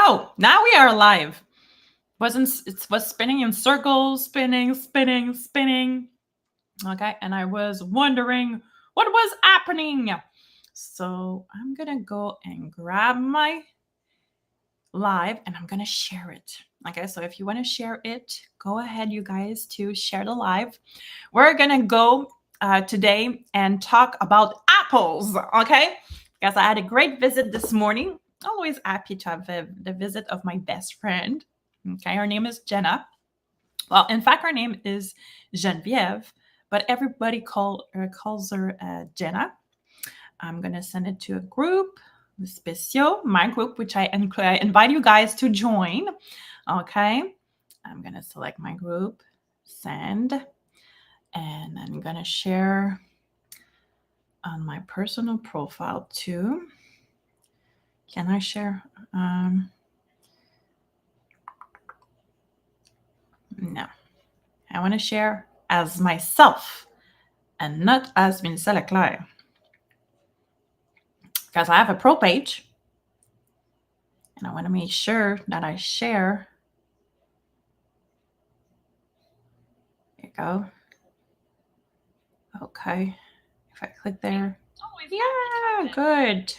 Oh, now we are live. It was spinning in circles, spinning. Okay, and I was wondering what was happening. So I'm gonna go and grab my live and I'm gonna share it. Okay, so if you want to share it, go ahead, you guys, to share the live. We're gonna go today and talk about apples. Okay, because I had a great visit this morning. Always happy to have the visit of my best friend. Okay, her name is Jenna. Well, in fact, her name is Geneviève, but everybody calls her Jenna. I'm gonna send it to a group, Special, my group, which I invite you guys to join. Okay, I'm gonna select my group, send, and I'm gonna share on my personal profile too. Can I share? No, I want to share as myself and not as Melissa Leclerc. Because I have a pro page and I want to make sure that I share. There you go. Okay. If I click there, yeah, good.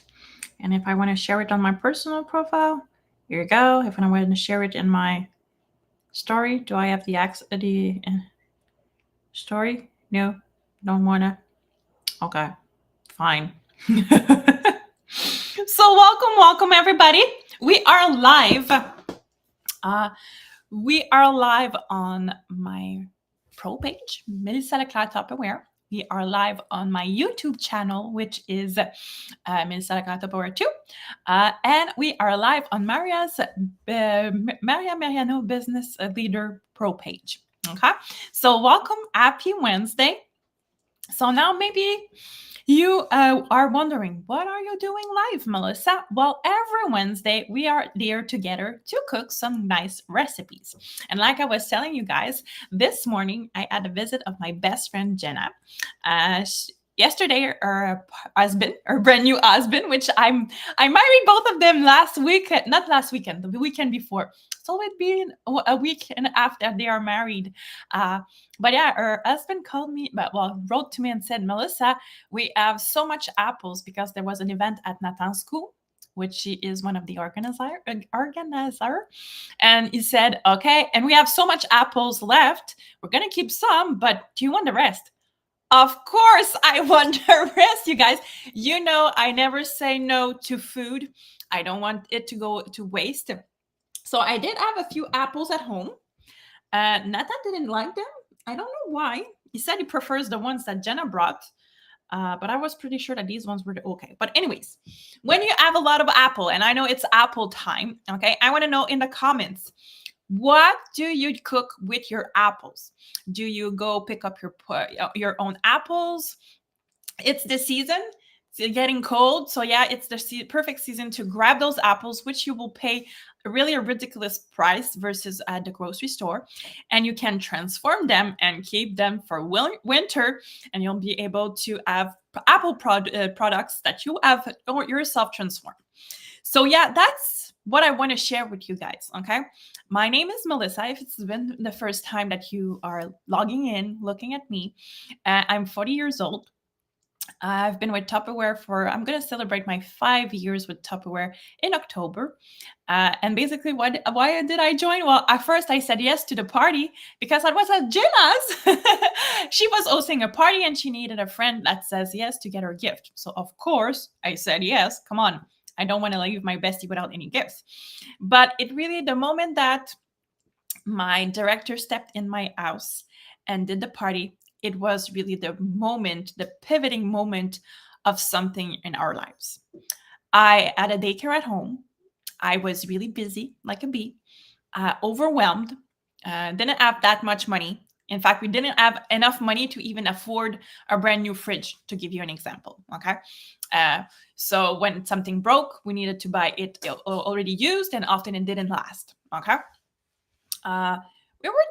And if I want to share it on my personal profile, here you go. If I want to share it in my story, do I have the story? No, don't want to. Okay, fine. So welcome everybody. We are live. We are live on my pro page, Melissa Leclerc Tupperware. We are live on my YouTube channel, which is Melissa Leclerc Tupperware 2. And we are live on Maria Mariano Business Leader Pro page. Okay, so welcome, happy Wednesday. So now maybe you are wondering, what are you doing live, Melissa? Well, every Wednesday, we are there together to cook some nice recipes. And like I was telling you guys, this morning, I had a visit of my best friend, Jenna. Yesterday, her husband, her brand new husband, which I married both of them not last weekend, the weekend before. So it's been a week and after they are married. But yeah, her husband wrote to me and said, Melissa, we have so much apples because there was an event at Nathan's school, which she is one of the organizer. And he said, okay, and we have so much apples left. We're going to keep some, but do you want the rest? Of course, I want the rest, you guys. You know, I never say no to food. I don't want it to go to waste. So I did have a few apples at home. Nathan didn't like them. I don't know why. He said he prefers the ones that Jenna brought. But I was pretty sure that these ones were okay. But anyways, when you have a lot of apple, and I know it's apple time, okay, I want to know in the comments, what do you cook with your apples? Do you go pick up your own apples? It's the season. It's getting cold. So yeah, it's the perfect season to grab those apples, which you will pay really a ridiculous price versus at the grocery store. And you can transform them and keep them for winter. And you'll be able to have apple products that you have yourself transformed. So yeah, that's what I want to share with you guys, okay? My name is Melissa. If it's been the first time that you are logging in, looking at me, I'm 40 years old. I've been with Tupperware I'm going to celebrate my 5 years with Tupperware in October. And basically, why did I join? Well, at first I said yes to the party because I was at Jenna's. She was hosting a party and she needed a friend that says yes to get her gift. So of course I said yes. Come on. I don't want to leave my bestie without any gifts. But the moment that my director stepped in my house and did the party, it was really the pivoting moment of something in our lives. I had a daycare at home. I was really busy, like a bee, overwhelmed, didn't have that much money. In fact, we didn't have enough money to even afford a brand new fridge, to give you an example, okay? So when something broke, we needed to buy it already used, and often it didn't last, okay? We were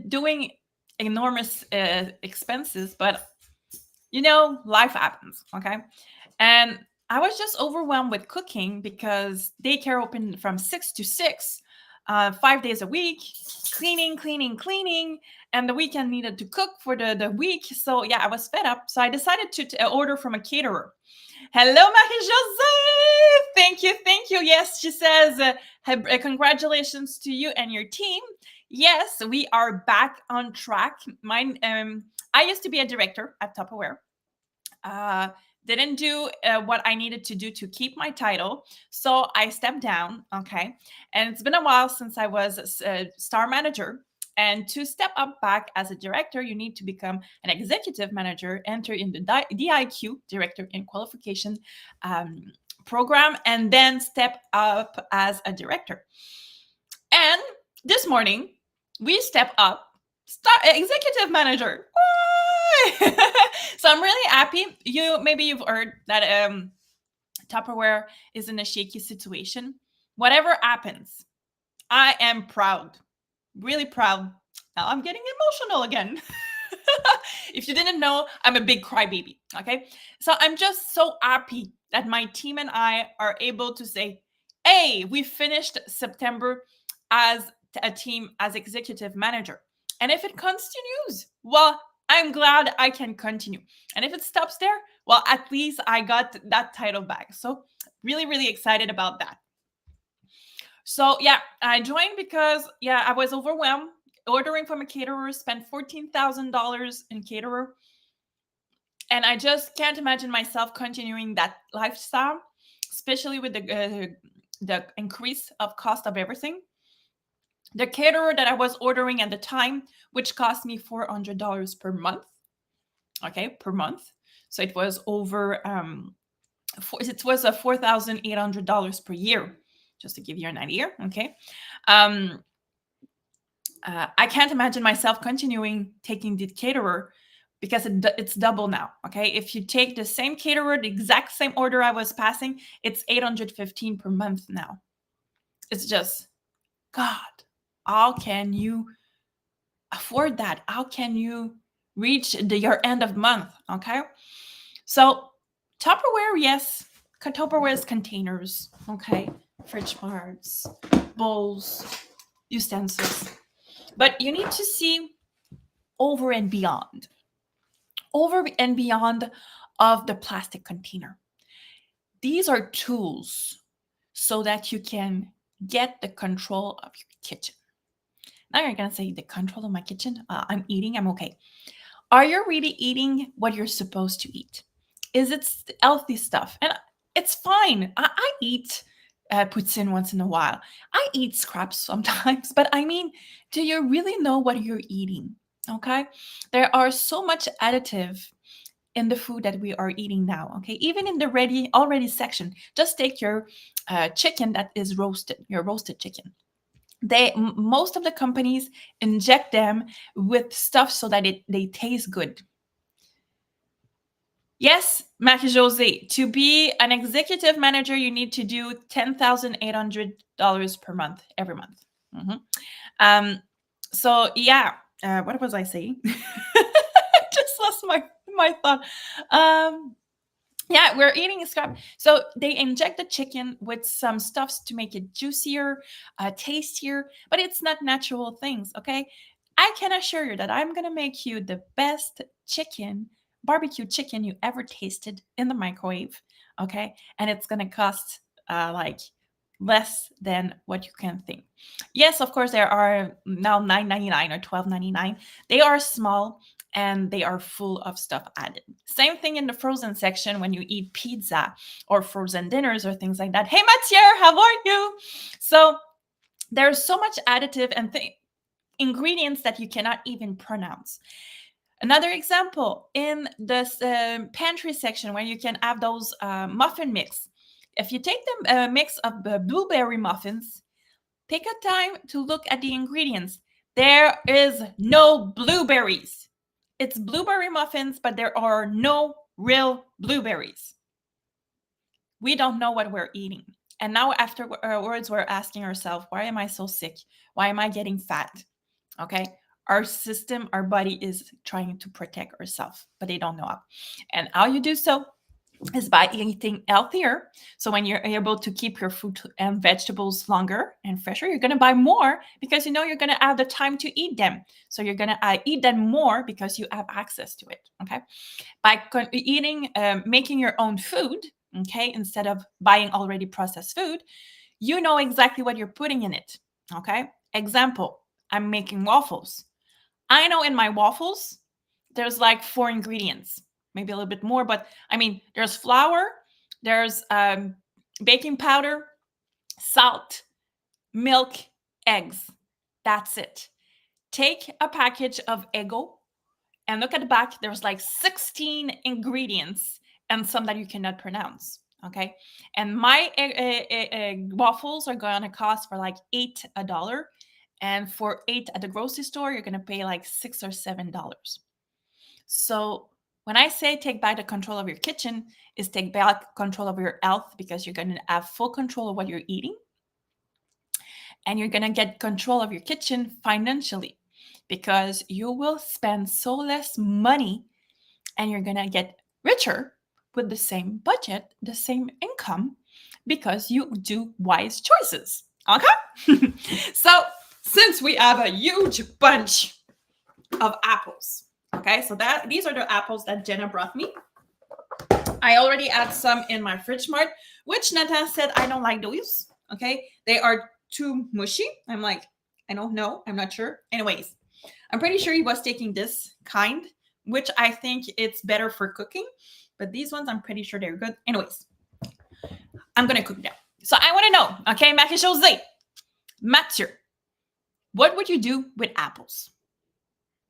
doing enormous expenses, but life happens, okay? And I was just overwhelmed with cooking because daycare opened from 6 to 6, 5 days a week, cleaning, and the weekend needed to cook for the week. So yeah, I was fed up. So I decided to order from a caterer. Hello, Marie-Josée. Thank you. Yes, she says, congratulations to you and your team. Yes, we are back on track. I used to be a director at Tupperware. Didn't do what I needed to do to keep my title. So I stepped down. Okay. And it's been a while since I was a star manager. And to step up back as a director, you need to become an executive manager, enter in the DIQ, Director in Qualification program, and then step up as a director. And this morning, we step up, executive manager. So I'm really happy. Maybe you've heard that Tupperware is in a shaky situation. Whatever happens, I am proud, really proud. Now I'm getting emotional again. If you didn't know, I'm a big crybaby. Okay, so I'm just so happy that my team and I are able to say, "Hey, we finished September as a team as executive manager." And if it continues, well, I'm glad I can continue. And if it stops there, well, at least I got that title back. So really, really excited about that. So yeah, I joined because I was overwhelmed. Ordering from a caterer, spent $14,000 in caterer. And I just can't imagine myself continuing that lifestyle, especially with the increase of cost of everything. The caterer that I was ordering at the time, which cost me $400 per month, okay, per month. So it was over, it was a $4,800 per year, just to give you an idea, okay? I can't imagine myself continuing taking the caterer because it's double now, okay? If you take the same caterer, the exact same order I was passing, it's $815 per month now. It's just, God, how can you afford that? How can you reach your end of month, okay? So Tupperware, yes, Tupperware is containers, okay? Fridge parts, bowls, utensils. But you need to see over and beyond of the plastic container. These are tools so that you can get the control of your kitchen. Now you're going to say, the control of my kitchen? I'm eating, I'm okay. Are you really eating what you're supposed to eat? Is it healthy stuff? And it's fine. I eat poutine once in a while. I eat scraps sometimes, but I mean, do you really know what you're eating? Okay. There are so much additive in the food that we are eating now. Okay. Even in the already section, just take your chicken that is roasted, your roasted chicken. Most of the companies inject them with stuff so that they taste good. Yes, Marie-Josée, to be an executive manager, you need to do $10,800 per month, every month. So yeah, what was I saying? I just lost my thought. Yeah, we're eating scrap. So they inject the chicken with some stuffs to make it juicier, tastier, but it's not natural things, okay? I can assure you that I'm gonna make you the best barbecue chicken you ever tasted in the microwave, okay? And it's gonna cost like less than what you can think. Yes, of course, there are now $9.99 or $12.99. They are small and they are full of stuff added. Same thing in the frozen section when you eat pizza or frozen dinners or things like that. Hey, Mathieu, how are you? So there's so much additive and ingredients that you cannot even pronounce. Another example, in the pantry section where you can have those muffin mix. If you take the mix of blueberry muffins, take a time to look at the ingredients. There is no blueberries. It's blueberry muffins, but there are no real blueberries. We don't know what we're eating. And now afterwards, we're asking ourselves, why am I so sick? Why am I getting fat? Okay. Our system, our body is trying to protect ourselves, but they don't know how. And how you do so? is by eating healthier. So when you're able to keep your fruit and vegetables longer and fresher, you're going to buy more because you know you're going to have the time to eat them. So you're going to eat them more because you have access to it. Okay. By making your own food, okay, instead of buying already processed food, you know exactly what you're putting in it. Okay. Example, I'm making waffles. I know in my waffles, there's like 4 ingredients, maybe a little bit more, but I mean, there's flour, there's baking powder, salt, milk, eggs. That's it. Take a package of Eggo and look at the back. There's like 16 ingredients and some that you cannot pronounce. Okay. And my waffles are going to cost for like $8. And for 8 at the grocery store, you're going to pay like $6 or $7. So when I say take back the control of your kitchen, is take back control of your health because you're going to have full control of what you're eating. And you're going to get control of your kitchen financially because you will spend so less money and you're going to get richer with the same budget, the same income because you do wise choices. Okay? So since we have a huge bunch of apples, okay, so these are the apples that Jenna brought me. I already had some in my fridge mart, which Nathan said I don't like those. Okay, they are too mushy. I'm like, I don't know. I'm not sure. Anyways, I'm pretty sure he was taking this kind, which I think it's better for cooking. But these ones, I'm pretty sure they're good. Anyways, I'm gonna cook them. So I want to know, okay, Marie-Josée, Mathieu, what would you do with apples?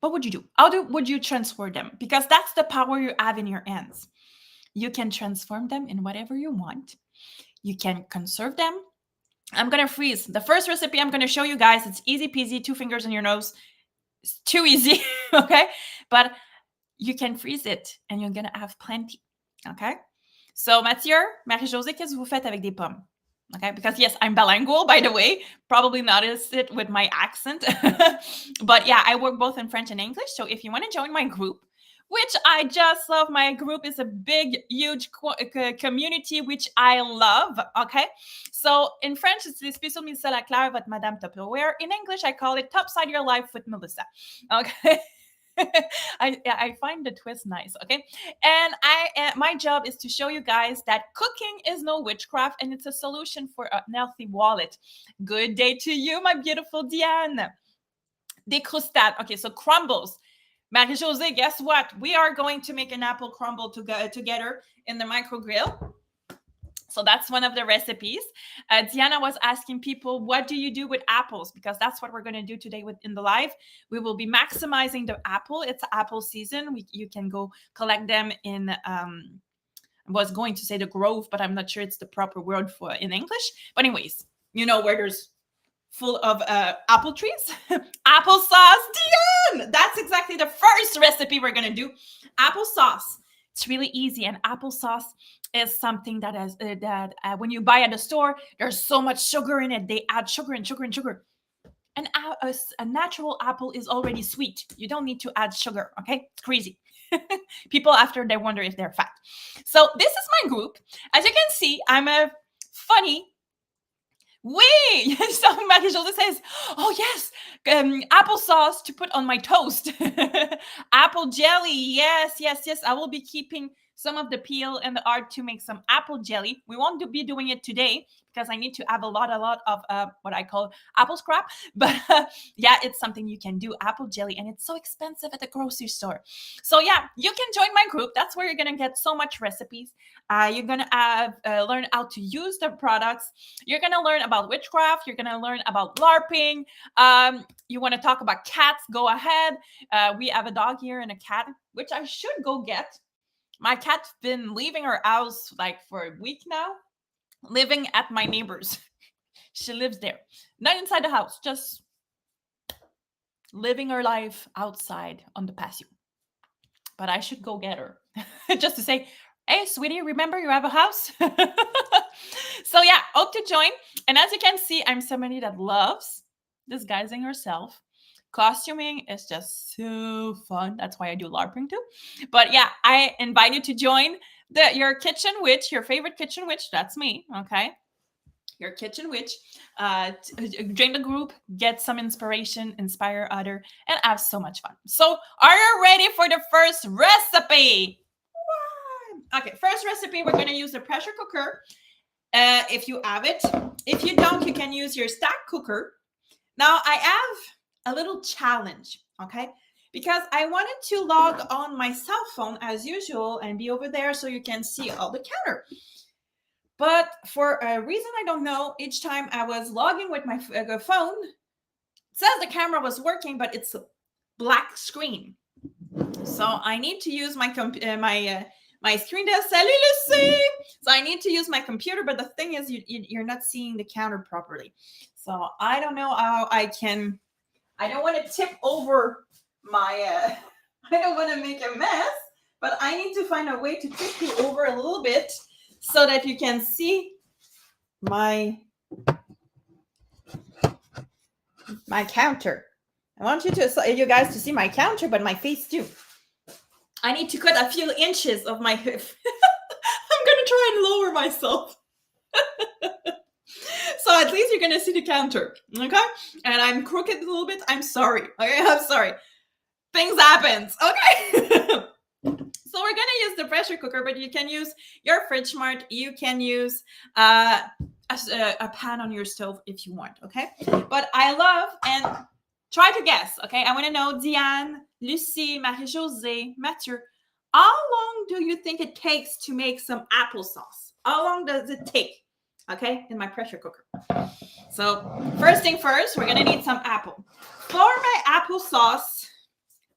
What would you do? Would you transform them? Because that's the power you have in your hands. You can transform them in whatever you want. You can conserve them. I'm going to freeze. The first recipe I'm going to show you guys, it's easy peasy, 2 fingers in your nose. It's too easy, okay? But you can freeze it and you're going to have plenty, okay? So Mathieu, Marie-Josée, qu'est-ce que vous faites avec des pommes? Okay, because yes, I'm bilingual, by the way. Probably noticed it with my accent. But yeah, I work both in French and English. So if you want to join my group, which I just love, my group is a big, huge community, which I love. Okay, so in French, it's Les Spéciaux Mélissa Laclaire, votre Madame Tupperware. In English, I call it Topside Your Life with Melissa. Okay. I find the twist nice, okay? And my job is to show you guys that cooking is no witchcraft and it's a solution for a healthy wallet. Good day to you, my beautiful Diane. Des croustades. Okay, so crumbles. Marie-Josée, guess what? We are going to make an apple crumble together in the micro grill. So that's one of the recipes. Diana was asking people, what do you do with apples? Because that's what we're going to do today in the live. We will be maximizing the apple. It's apple season. You can go collect them in, I was going to say the grove, but I'm not sure it's the proper word for in English. But anyways, you know where there's full of apple trees. Applesauce, Diane! That's exactly the first recipe we're going to do. Applesauce. It's really easy. And applesauce is something that is when you buy at the store, there's so much sugar in it. They add sugar and sugar and sugar. And a natural apple is already sweet. You don't need to add sugar, okay? It's crazy. People after, they wonder if they're fat. So this is my group. As you can see, I'm a funny. Oui! So Marie-Josée says, oh yes, applesauce to put on my toast. Apple jelly, yes. I will be keeping some of the peel and the heart to make some apple jelly. We won't be doing it today because I need to have a lot of what I call apple scrap. But yeah, it's something you can do, apple jelly, and it's so expensive at the grocery store. So yeah, you can join my group. That's where you're going to get so much recipes. You're going to learn how to use the products. You're going to learn about witchcraft. You're going to learn about LARPing. You want to talk about cats, go ahead. We have a dog here and a cat, which I should go get. My cat's been leaving her house like for a week now, living at my neighbor's. She lives there, not inside the house, just living her life outside on the patio. But I should go get her just to say, hey, sweetie, remember you have a house? So yeah, hope to join. And as you can see, I'm somebody that loves disguising herself. Costuming is just so fun. That's why I do LARPing too. But yeah, I invite you to join. your kitchen witch, your favorite kitchen witch, that's me, okay? Your kitchen witch, join the group, get some inspiration, inspire other, and have so much fun. So, are you ready for the first recipe? Okay, first recipe, we're gonna use the pressure cooker. If you have it. If you don't, you can use your stack cooker. Now, I have a little challenge, okay? Because I wanted to log on my cell phone as usual and be over there so you can see all the counter. But for a reason I don't know, each time I was logging with my phone, it says the camera was working, but it's a black screen. So I need to use my my screen to salut Lucy. So I need to use my computer, but the thing is you're not seeing the counter properly. So I don't know how I don't want to tip over my I don't want to make a mess, but I need to find a way to tip you over a little bit so that you can see my counter. I want you guys to see my counter, but my face too. I need to cut a few inches of my hoof. I'm going to try and lower myself. So at least you're going to see the counter, okay? And I'm crooked a little bit. I'm sorry. Okay, I'm sorry. Things happen, okay? So we're going to use the pressure cooker, but you can use your fridge smart. You can use a pan on your stove if you want, okay? But I love, and try to guess, okay? I want to know, Diane, Lucie, Marie-Josée, Mathieu, how long do you think it takes to make some applesauce? How long does it take, okay, in my pressure cooker? So first thing first, we're going to need some apple. For my applesauce,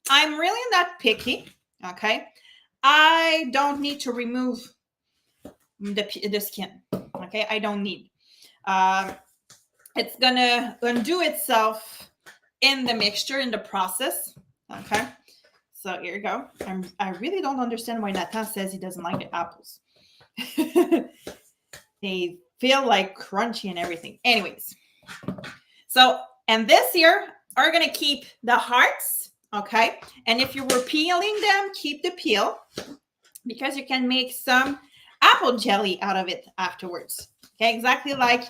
I'm really not picky, okay? I don't need to remove the skin, okay? I don't need. It's going to undo itself in the mixture, in the process, okay? So here you go. I really don't understand why Nathan says he doesn't like the apples. They feel like crunchy and everything. Anyways, so, and this here are going to keep the hearts, okay? And if you were peeling them, keep the peel because you can make some apple jelly out of it afterwards, okay? Exactly like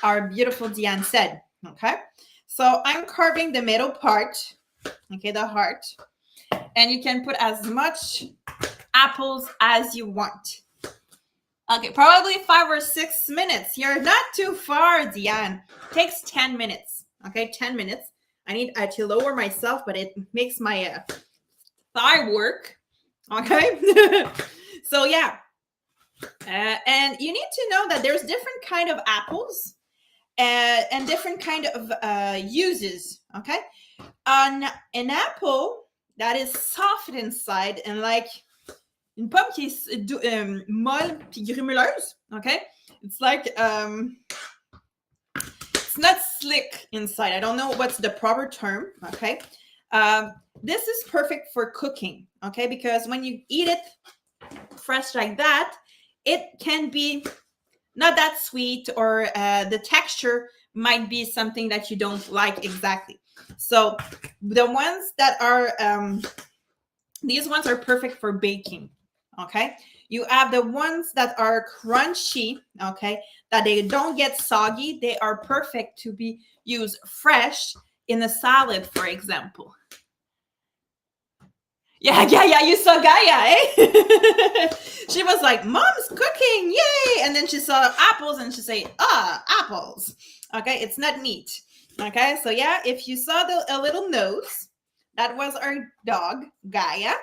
our beautiful Diane said, okay? So I'm carving the middle part, okay, the heart, and you can put as much apples as you want. Okay, probably 5 or 6 minutes. You're not too far, Diane. Takes 10 minutes, okay, 10 minutes. I need to lower myself, but it makes my thigh work, okay? So, yeah. And you need to know that there's different kind of apples and different kind of uses, okay? An apple that is soft inside and like une pomme qui est molle puis grémuleuse, okay? It's like it's not slick inside. I don't know what's the proper term, okay? This is perfect for cooking, okay? Because when you eat it fresh like that, it can be not that sweet, or the texture might be something that you don't like exactly. So the ones that are, these ones are perfect for baking, okay? You have the ones that are crunchy, okay, that they don't get soggy. They are perfect to be used fresh in a salad, for example. Yeah, you saw Gaia, eh? She was like, Mom's cooking, yay! And then she saw apples and she said, apples. Okay, it's not meat. Okay, so yeah, if you saw a little nose, that was our dog, Gaia.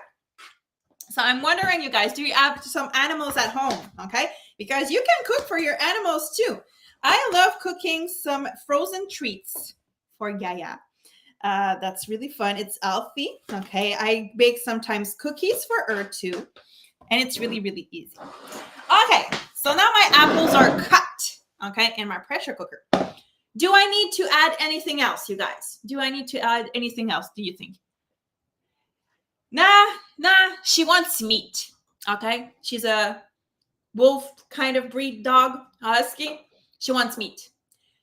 So I'm wondering, you guys, do you have some animals at home? Okay, because you can cook for your animals too. I love cooking some frozen treats for Gaia. That's really fun. It's healthy. Okay, I bake sometimes cookies for her too, and it's really, really easy. Okay, so now my apples are cut, okay, in my pressure cooker. Do I need to add anything else, you guys? Do I need to add anything else, do you think? Nah, she wants meat, okay? She's a wolf kind of breed dog, husky. She wants meat.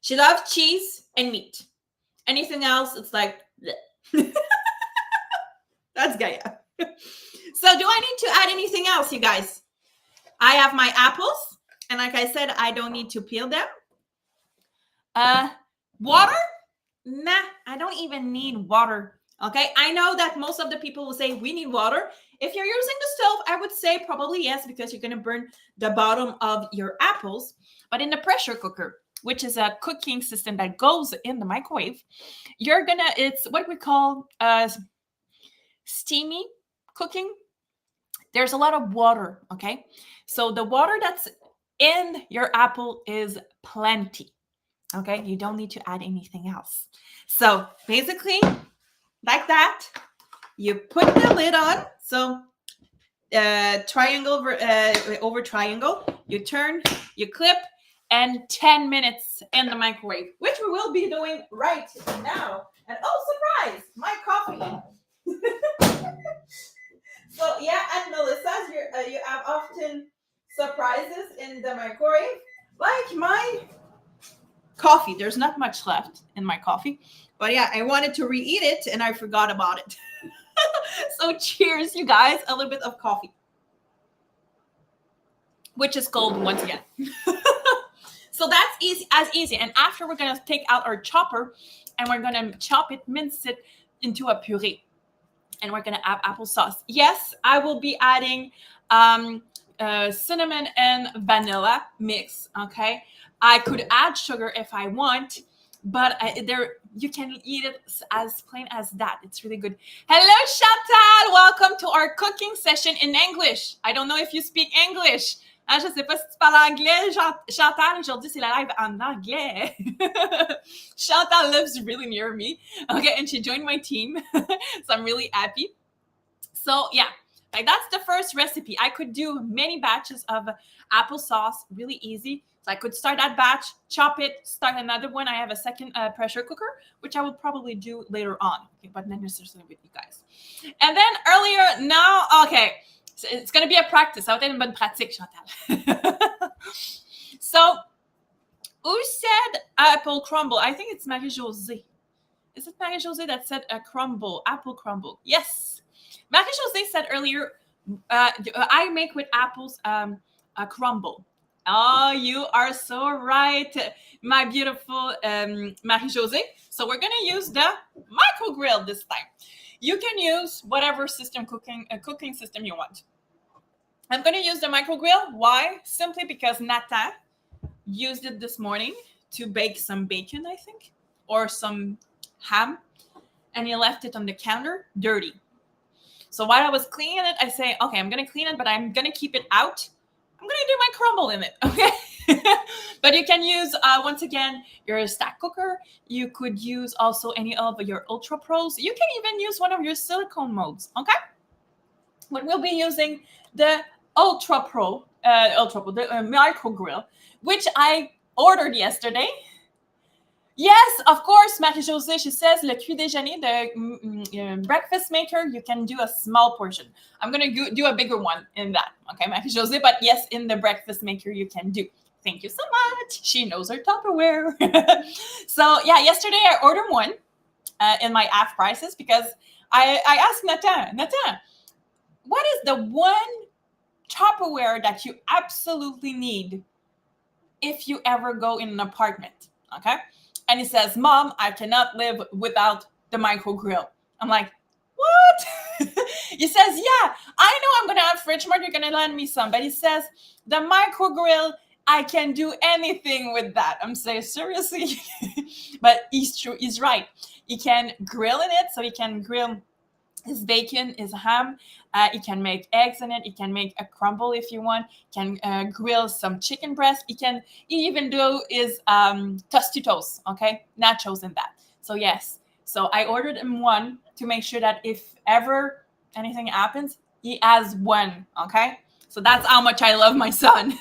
She loves cheese and meat. Anything else, it's like, that's Gaia. So do I need to add anything else, you guys? I have my apples, and like I said, I don't need to peel them. Water? Nah, I don't even need water. Okay, I know that most of the people will say we need water. If you're using the stove, I would say probably yes, because you're gonna burn the bottom of your apples. But in the pressure cooker, which is a cooking system that goes in the microwave, it's what we call steamy cooking. There's a lot of water, okay? So the water that's in your apple is plenty, okay? You don't need to add anything else. So basically, like that, you put the lid on. So triangle over triangle, you turn, you clip, and 10 minutes in the microwave, which we will be doing right now. And oh, surprise, my coffee. So yeah, at Melissa's, you have often surprises in the microwave, like my coffee. There's not much left in my coffee, but yeah, I wanted to reheat it and I forgot about it. So cheers, you guys, a little bit of coffee, which is cold once again. So that's easy. And after, we're gonna take out our chopper and we're gonna chop it, mince it into a puree. And we're gonna add applesauce. Yes, I will be adding cinnamon and vanilla mix. Okay, I could add sugar if I want, but you can eat it as plain as that. It's really good. Hello, Chantal. Welcome to our cooking session in English. I don't know if you speak English. Ah, je sais pas si tu parles anglais, Chantal. Aujourd'hui, c'est la live en anglais. Chantal lives really near me. Okay, and she joined my team. So I'm really happy. So yeah, like that's the first recipe. I could do many batches of applesauce, really easy. So I could start that batch, chop it, start another one. I have a second pressure cooker, which I will probably do later on, okay, but not necessarily with you guys. And then earlier, now, okay, so it's going to be a practice. Ça va être une bonne pratique, Chantal. So, who said apple crumble? I think it's Marie-Josée. Is it Marie-Josée that said a crumble, apple crumble? Yes. Marie-Josée said earlier, I make with apples a crumble. Oh, you are so right, my beautiful Marie-Josée. So we're going to use the microgrill this time. You can use whatever cooking system you want. I'm going to use the microgrill. Why? Simply because Nathan used it this morning to bake some bacon, I think, or some ham, and he left it on the counter dirty. So while I was cleaning it, I say, okay, I'm going to clean it, but I'm going to keep it out. I'm going to do my crumble in it, okay? But you can use, once again, your stack cooker. You could use also any of your Ultra Pros. You can even use one of your silicone molds, okay? But we'll be using the Ultra Pro, the micro grill, which I ordered yesterday. Yes, of course, Marie-Josée, she says, le cuit déjeuner, the breakfast maker, you can do a small portion. I'm going to do a bigger one in that, okay, Marie-Josée? But yes, in the breakfast maker, you can do. Thank you so much. She knows her Tupperware. So, yeah, yesterday I ordered one in my half prices because I asked Nathan, what is the one Tupperware that you absolutely need if you ever go in an apartment, okay? And he says, Mom, I cannot live without the micro grill. I'm like, what? He says, yeah, I know I'm going to have fridge mart. You're going to lend me some. But he says, the micro grill, I can do anything with that. I'm saying, seriously? But he's true. He's right. He can grill in it. So he can grill his bacon, his ham. He can make eggs in it. He can make a crumble if you want. He can grill some chicken breast. He even do his tostitos, okay? Nachos in that. So yes. So I ordered him one to make sure that if ever anything happens, he has one, okay? So that's how much I love my son.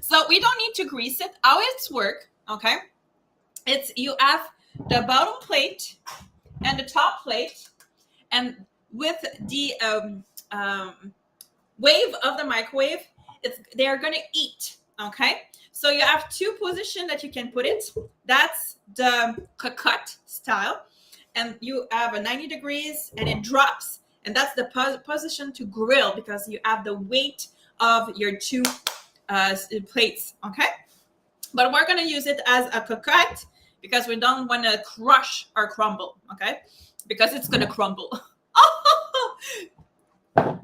So we don't need to grease it. How it's work, okay? It's you have the bottom plate and the top plate. And with the wave of the microwave, they're going to eat, okay? So you have two positions that you can put it. That's the cocotte style. And you have a 90 degrees and it drops. And that's the position to grill because you have the weight of your two plates, okay? But we're going to use it as a cocotte because we don't want to crush our crumble, okay? Because it's going to crumble.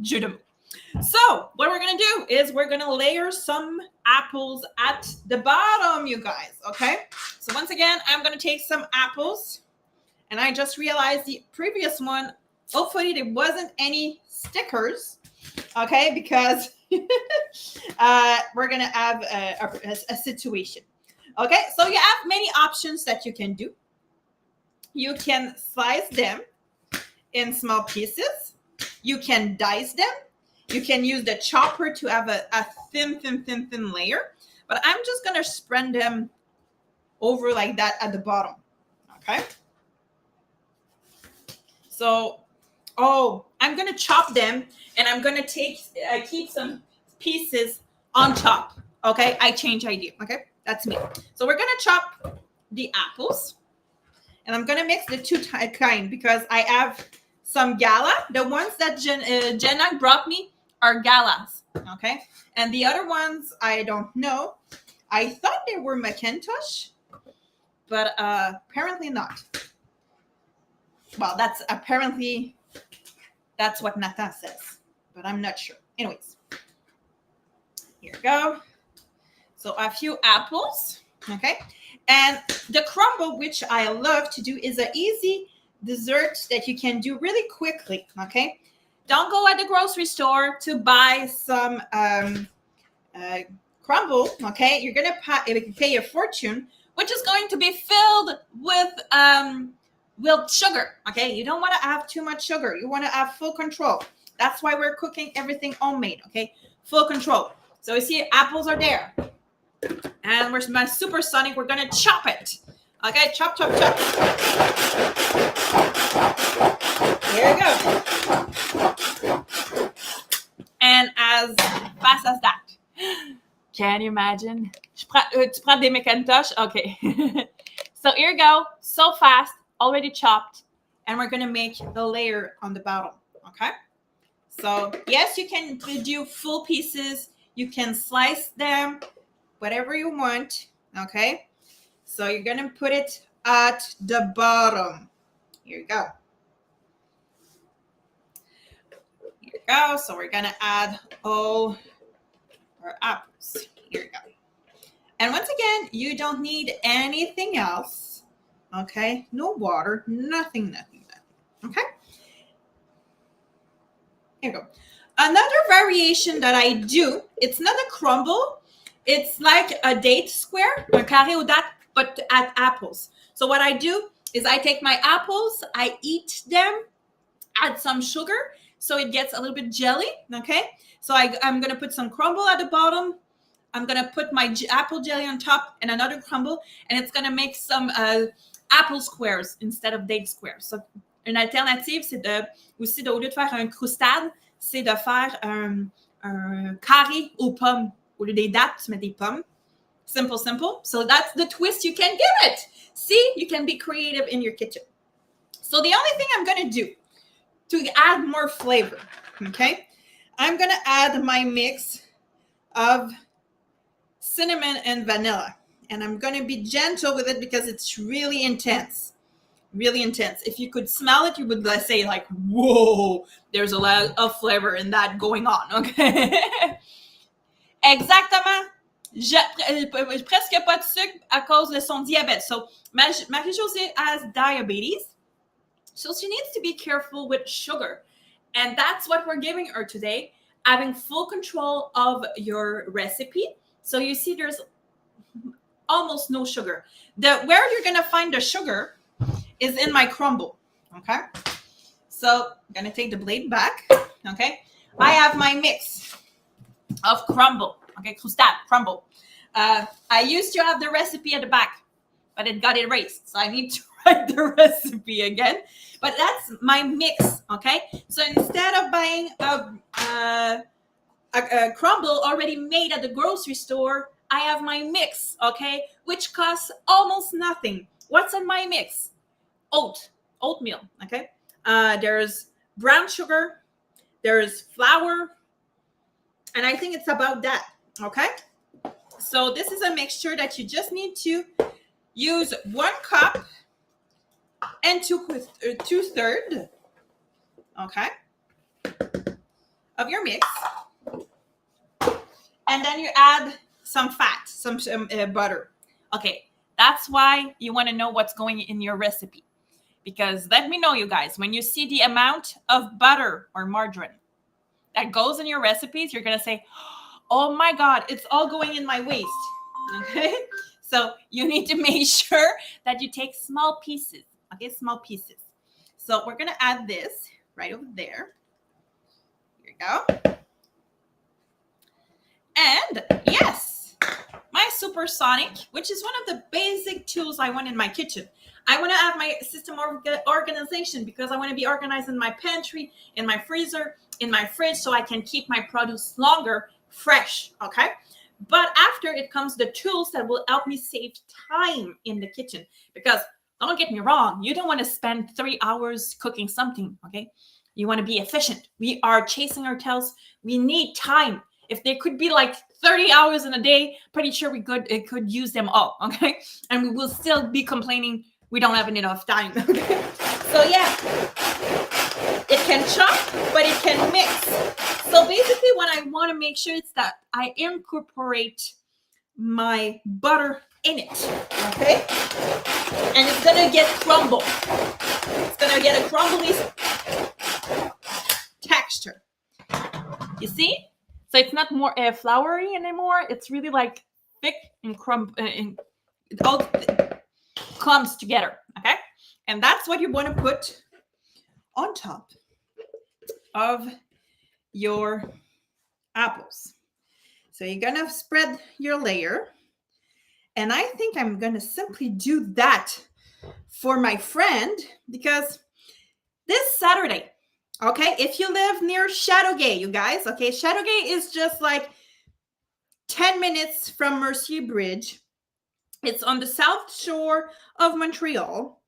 Judo. So what we're going to do is we're going to layer some apples at the bottom, you guys, okay? So once again, I'm going to take some apples. And I just realized the previous one, hopefully there wasn't any stickers, okay? Because we're going to have a situation. Okay, so you have many options that you can do. You can slice them in small pieces. You can dice them. You can use the chopper to have a thin layer. But I'm just going to spread them over like that at the bottom. Okay. So, I'm going to chop them and I'm going to keep some pieces on top. Okay. I change idea. Okay. That's me. So we're going to chop the apples and I'm going to mix the two kind because I have some gala. The ones that Jenna brought me are galas, okay? And the other ones, I don't know. I thought they were Macintosh, but apparently not. Well, that's what Nathan says, but I'm not sure. Anyways, here we go. So a few apples, okay? And the crumble, which I love to do, is an easy dessert that you can do really quickly, okay? Don't go at the grocery store to buy some crumble, okay? You're going to pay a fortune, which is going to be filled with sugar, okay? You don't want to have too much sugar. You want to have full control. That's why we're cooking everything homemade, okay? Full control. So you see apples are there. And we're my supersonic. We're going to chop it. Okay, chop. Here we go. And as fast as that. Can you imagine? Tu prends des Macintosh? Okay. So here you go. So fast. Already chopped. And we're going to make the layer on the bottom. Okay? So, yes, you can do full pieces. You can slice them. Whatever you want. Okay? So you're going to put it at the bottom. Here you go. Here you go. So we're going to add all our apples. Here you go. And once again, you don't need anything else. Okay? No water, nothing. Okay? Here you go. Another variation that I do, it's not a crumble. It's like a date square, un carré aux dattes, but add apples. So what I do is I take my apples, I eat them, add some sugar, so it gets a little bit jelly, okay? So I'm going to put some crumble at the bottom. I'm going to put my apple jelly on top and another crumble, and it's going to make some apple squares instead of date squares. So une alternative, c'est aussi au lieu de faire un croustade, c'est de faire un carré aux pommes. Au lieu des dattes, tu mets des pommes. Simple. So that's the twist you can give it. See, you can be creative in your kitchen. So the only thing I'm going to do to add more flavor, okay, I'm going to add my mix of cinnamon and vanilla. And I'm going to be gentle with it because it's really intense. Really intense. If you could smell it, you would say like, whoa, there's a lot of flavor in that going on, okay? Exactement. Presque pas de sucre à cause de son diabète. So Marie-Josée has diabetes. So she needs to be careful with sugar. And that's what we're giving her today, having full control of your recipe. So you see there's almost no sugar. Where you're going to find the sugar is in my crumble. Okay? So I'm going to take the blade back. Okay? I have my mix of crumble. Okay, croustade, crumble. I used to have the recipe at the back, but it got erased. So I need to write the recipe again. But that's my mix, okay? So instead of buying a crumble already made at the grocery store, I have my mix, okay? Which costs almost nothing. What's in my mix? Oatmeal, okay? There's brown sugar. There's flour. And I think it's about that, okay? So this is a mixture that you just need to use 1 cup and 2/3, okay, of your mix. And then you add some fat, some butter. Okay, that's why you want to know what's going in your recipe. Because let me know, you guys, when you see the amount of butter or margarine that goes in your recipes, you're going to say, oh my God, it's all going in my waste. Okay, so you need to make sure that you take small pieces. Okay, small pieces. So we're going to add this right over there. Here we go. And yes, my supersonic, which is one of the basic tools I want in my kitchen. I want to have my system of organization because I want to be organized in my pantry, in my freezer, in my fridge, so I can keep my produce longer fresh, okay? But after it comes the tools that will help me save time in the kitchen. Because don't get me wrong, you don't want to spend 3 hours cooking something, okay? You want to be efficient. We are chasing our tails. We need time. If there could be like 30 hours in a day, pretty sure we could use them all, okay? And we will still be complaining we don't have enough time, okay? So yeah, it can chop, but it can mix. So basically what I want to make sure is that I incorporate my butter in it, okay? And it's going to get crumbled. It's going to get a crumbly texture. You see? So it's not more floury anymore. It's really like thick and it all clumps together, okay? And that's what you want to put on top of your apples. So you're going to spread your layer. And I think I'm going to simply do that for my friend because this Saturday, okay, if you live near Châteauguay, you guys, okay, Châteauguay is just like 10 minutes from Mercier Bridge. It's on the south shore of Montreal.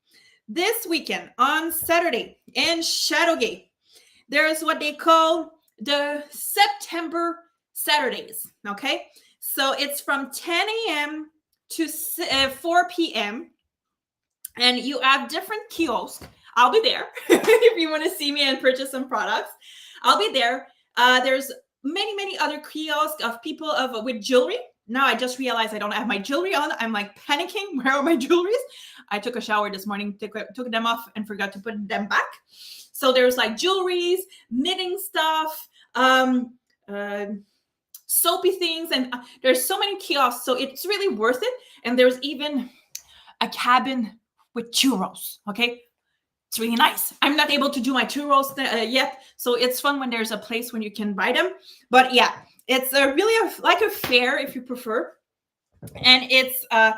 This weekend, on Saturday, in Châteauguay, there's what they call the September Saturdays, okay? So it's from 10 a.m. to 4 p.m. And you have different kiosks. I'll be there if you want to see me and purchase some products. I'll be there. There's many other kiosks of people with jewelry. Now I just realized I don't have my jewelry on. I'm like panicking. Where are my jewelries? I took a shower this morning, took them off and forgot to put them back. So there's like jewelries, knitting stuff, soapy things, and there's so many kiosks. So it's really worth it. And there's even a cabin with churros, okay? It's really nice. I'm not able to do my churros yet, so it's fun when there's a place when you can buy them. But yeah, it's really like a fair if you prefer. And it's the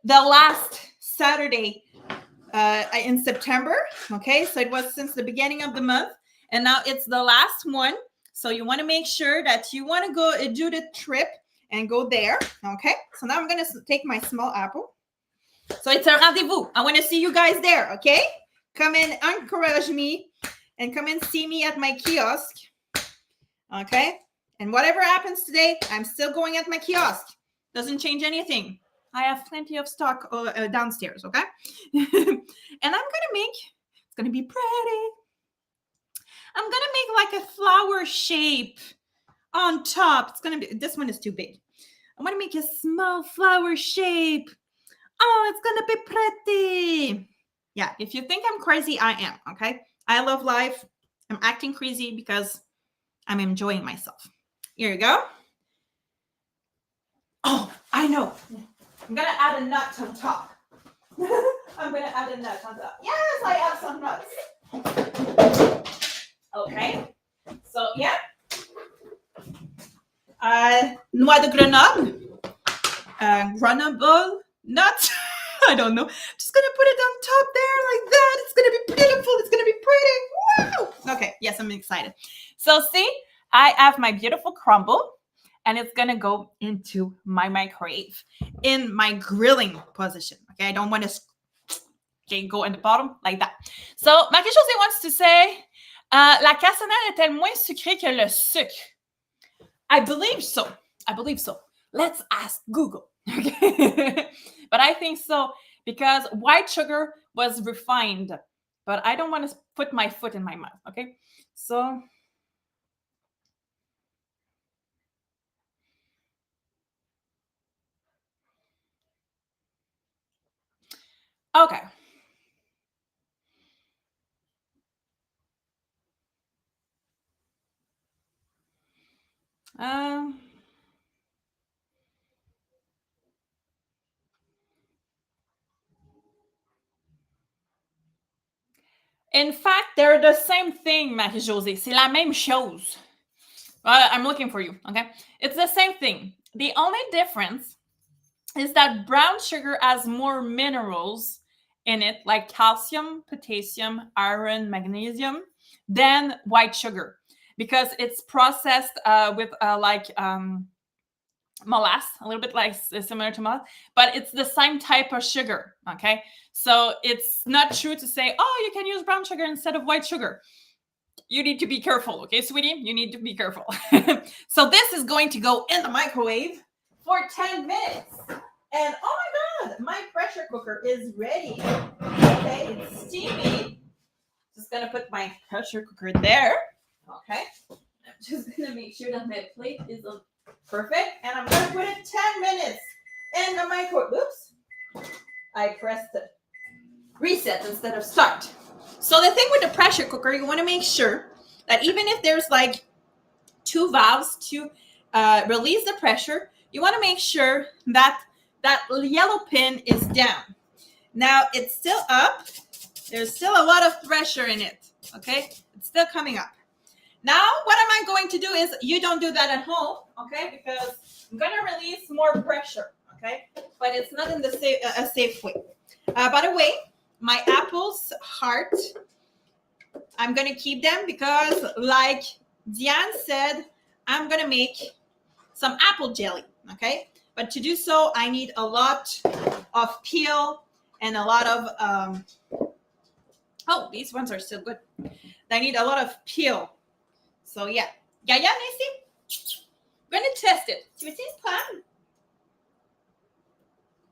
last Saturday in September, okay? So it was since the beginning of the month, and now it's the last one. So you want to make sure that you want to go do the trip and go there, okay? So now I'm going to take my small apple. So it's a rendezvous. I want to see you guys there, okay? Come and encourage me and come and see me at my kiosk, okay? And whatever happens today, I'm still going at my kiosk. Doesn't change anything. I have plenty of stock downstairs, okay? And I'm going to make, it's going to be pretty. I'm going to make like a flower shape on top. It's going to be, this one is too big. I'm going to make a small flower shape. Oh, it's going to be pretty. Yeah, if you think I'm crazy, I am, okay? I love life. I'm acting crazy because I'm enjoying myself. Here you go. Oh, I know. I'm going to add a nut on top. I'm going to add a nut on top. Yes, I have some nuts. Okay. So, yeah. Noix de Grenoble. Grenoble nut. I don't know. Just going to put it on top there like that. It's going to be beautiful. It's going to be pretty. Wow. Okay. Yes, I'm excited. So, see, I have my beautiful crumble. And it's going to go into my microwave in my grilling position. Okay, I don't want to go in the bottom like that. So, Marie-Josée wants to say, la cassonade est-elle moins sucrée que le sucre? I believe so. I believe so. Let's ask Google. Okay. But I think so because white sugar was refined. But I don't want to put my foot in my mouth. Okay. So, okay. Um, in fact, they're the same thing, Marie-Josée. C'est la même chose. I'm looking for you, okay? It's the same thing. The only difference is that brown sugar has more minerals in it, like calcium, potassium, iron, magnesium, than white sugar because it's processed with molasses, a little bit like similar to molasses, but it's the same type of sugar, okay? So it's not true to say, oh, you can use brown sugar instead of white sugar. You need to be careful, okay, sweetie? You need to be careful. So this is going to go in the microwave for 10 minutes. And oh my God, my pressure cooker is ready. Okay, it's steamy. Just gonna put my pressure cooker there. Okay, I'm just gonna make sure that my plate is perfect. And I'm gonna put it 10 minutes in the microwave. Whoops, I pressed the reset instead of start. So the thing with the pressure cooker, you wanna make sure that even if there's like two valves to release the pressure, you wanna make sure that that yellow pin is down. Now it's still up. There's still a lot of pressure in it. Okay, it's still coming up. Now what am I going to do is, you don't do that at home, okay, because I'm going to release more pressure, okay, but it's not in the a safe way. By the way, my apples heart, I'm going to keep them because like Diane said, I'm going to make some apple jelly, okay? But to do so, I need a lot of peel and a lot of, oh, these ones are still good. I need a lot of peel. So yeah. Yeah, Nancy? I'm going to test it. Tu veux plan?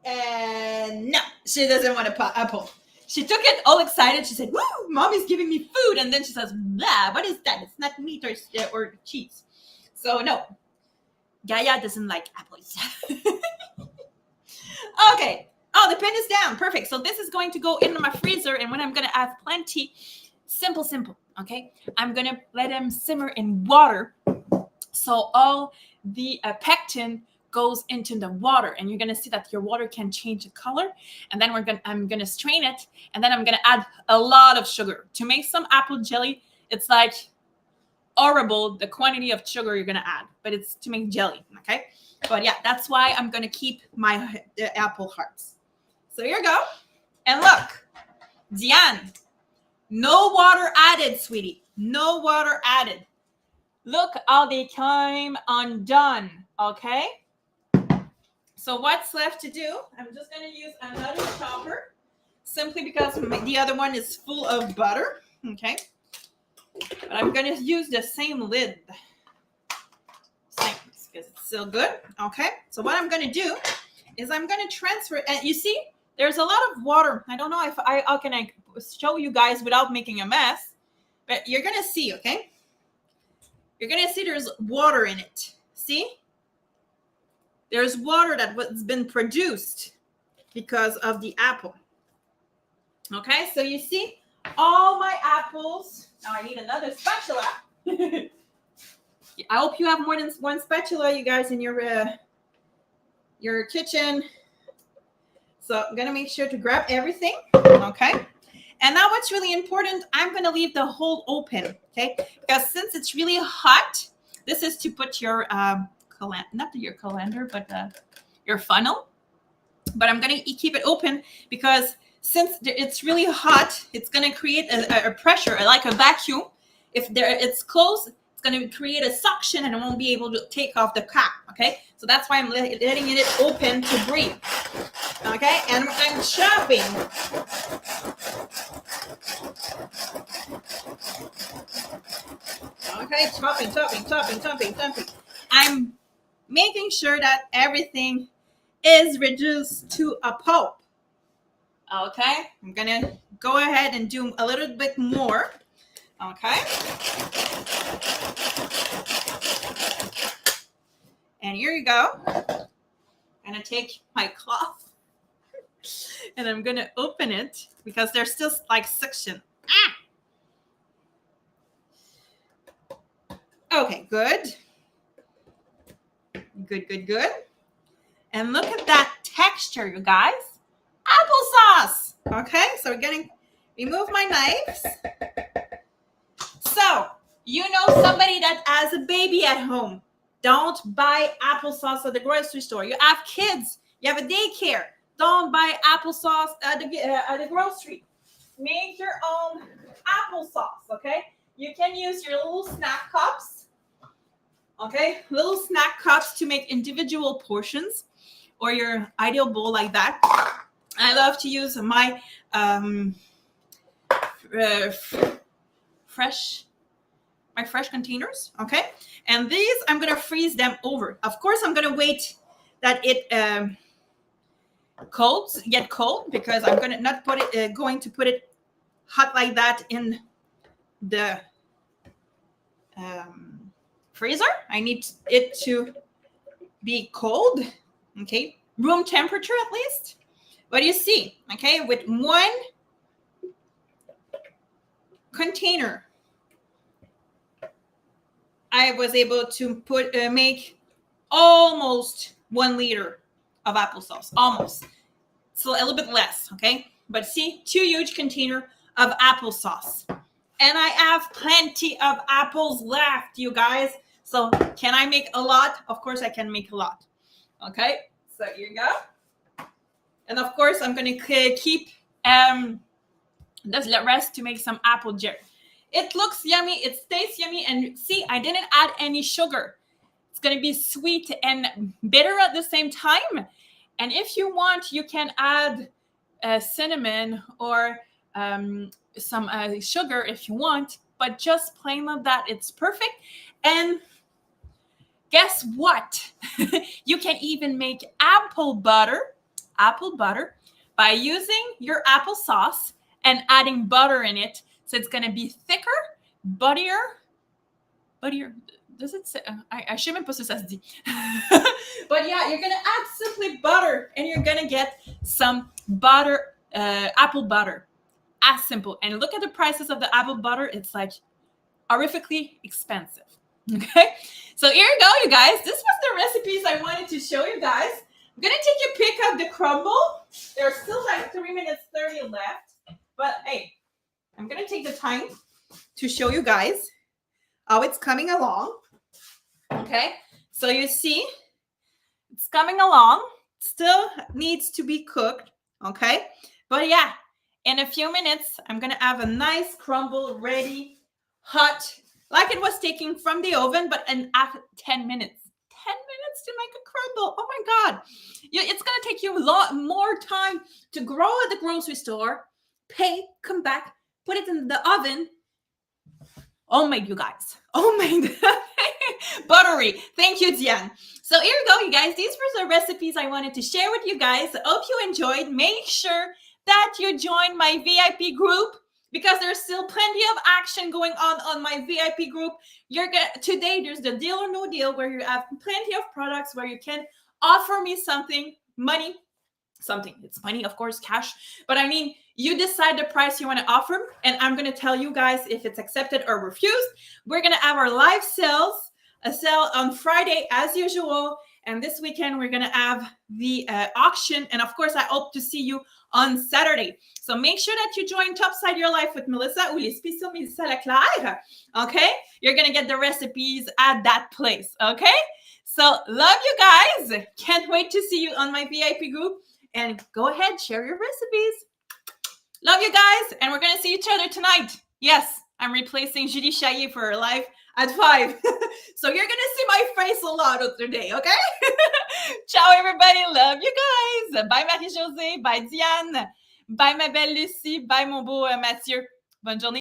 And no, she doesn't want an apple. She took it all excited. She said, woo, mommy's giving me food. And then she says, blah, what is that? It's not meat or cheese. So no, Gaia doesn't like apples. Okay. Oh, the pin is down. Perfect. So this is going to go into my freezer. And when I'm going to add plenty, simple. Okay. I'm going to let them simmer in water. So all the pectin goes into the water, and you're going to see that your water can change the color. And then I'm going to strain it. And then I'm going to add a lot of sugar to make some apple jelly. It's like horrible, the quantity of sugar you're going to add, but it's to make jelly. Okay. But yeah, that's why I'm going to keep my apple hearts. So here you go. And look, Diane, no water added, sweetie. No water added. Look how they came undone. Okay. So what's left to do? I'm just going to use another chopper simply because the other one is full of butter. Okay. But I'm going to use the same lid. Same, because it's still good. Okay. So what I'm going to do is I'm going to transfer. And you see, there's a lot of water. I don't know if how can I show you guys without making a mess. But you're going to see, okay? You're going to see there's water in it. See? There's water that has been produced because of the apple. Okay, so you see all my apples. Now I need another spatula. I hope you have more than one spatula, you guys, in your kitchen. So I'm going to make sure to grab everything. Okay. And now what's really important, I'm going to leave the hole open. Okay. Because since it's really hot, this is to put your not your colander, but your funnel. But I'm going to keep it open because since it's really hot, it's going to create a pressure, like a vacuum. If it's closed, it's going to create a suction and it won't be able to take off the cap. Okay. So that's why I'm letting it open to breathe. Okay. And I'm chopping. Okay. Chopping. I'm making sure that everything is reduced to a pulp. Okay, I'm gonna go ahead and do a little bit more. Okay. And here you go. I'm gonna take my cloth and I'm gonna open it because there's still like suction. Okay, good. Good. And look at that texture, you guys. Applesauce. Okay, so we're gonna remove my knives. So, you know somebody that has a baby at home. Don't buy applesauce at the grocery store. You have kids. You have a daycare. Don't buy applesauce at the grocery. Make your own applesauce, okay? You can use your little snack cups, okay? Little snack cups to make individual portions or your ideal bowl like that. I love to use my fresh containers, okay? And these, I'm gonna freeze them over. Of course, I'm gonna wait that it get cold because I'm gonna not put it, going to put it hot like that in the freezer. I need it to be cold, okay? Room temperature at least. But you see, okay, with one container, I was able to make almost 1 liter of applesauce, almost. So a little bit less, okay? But see, 2 huge container of applesauce. And I have plenty of apples left, you guys. So can I make a lot? Of course I can make a lot. Okay, so here you go. And of course I'm gonna keep the rest to make some apple jelly. It looks yummy, it tastes yummy, and see, I didn't add any sugar. It's gonna be sweet and bitter at the same time. And if you want, you can add cinnamon or some sugar if you want, but just plain like that, it's perfect. And guess what? You can even make apple butter by using your applesauce and adding butter in it. So it's going to be thicker, buttier. Does it say? I sais même pas si ça se dit. But yeah, you're going to add simply butter and you're going to get some butter, apple butter. As simple. And look at the prices of the apple butter. It's like horrifically expensive. Okay. So here you go, you guys. This was the recipes I wanted to show you guys. I'm going to take you pick up the crumble. There's still like 3 minutes 30 left. But hey, I'm going to take the time to show you guys how it's coming along. Okay. So you see, it's coming along. Still needs to be cooked. Okay. But yeah, in a few minutes, I'm going to have a nice crumble ready, hot, like it was taken from the oven, but in 10 minutes. 10 minutes to make a crumble. Oh my God. It's going to take you a lot more time to grow at the grocery store, pay, come back, put it in the oven. Oh my, you guys. Oh my, buttery. Thank you, Diane. So here you go, you guys. These were the recipes I wanted to share with you guys. Hope you enjoyed. Make sure that you join my VIP group because there's still plenty of action going on my VIP group. Today, there's the deal or no deal where you have plenty of products where you can offer me something, money, something. It's money, of course, cash. But I mean, you decide the price you want to offer, and I'm going to tell you guys if it's accepted or refused. We're going to have our live sales, a sale on Friday as usual. And this weekend, we're going to have the auction. And of course, I hope to see you on Saturday. So make sure that you join Topside Your Life with Melissa ou les spéciaux Melissa Leclerc. Okay? You're going to get the recipes at that place. Okay? So love you guys. Can't wait to see you on my VIP group. And go ahead, share your recipes. Love you guys. And we're going to see each other tonight. Yes, I'm replacing Julie Chaillet for her live at 5. So you're going to see my face a lot today, okay? Ciao, everybody. Love you guys. Bye, Marie-Josée. Bye, Diane. Bye, ma belle Lucie. Bye, mon beau Mathieu. Bonne journée.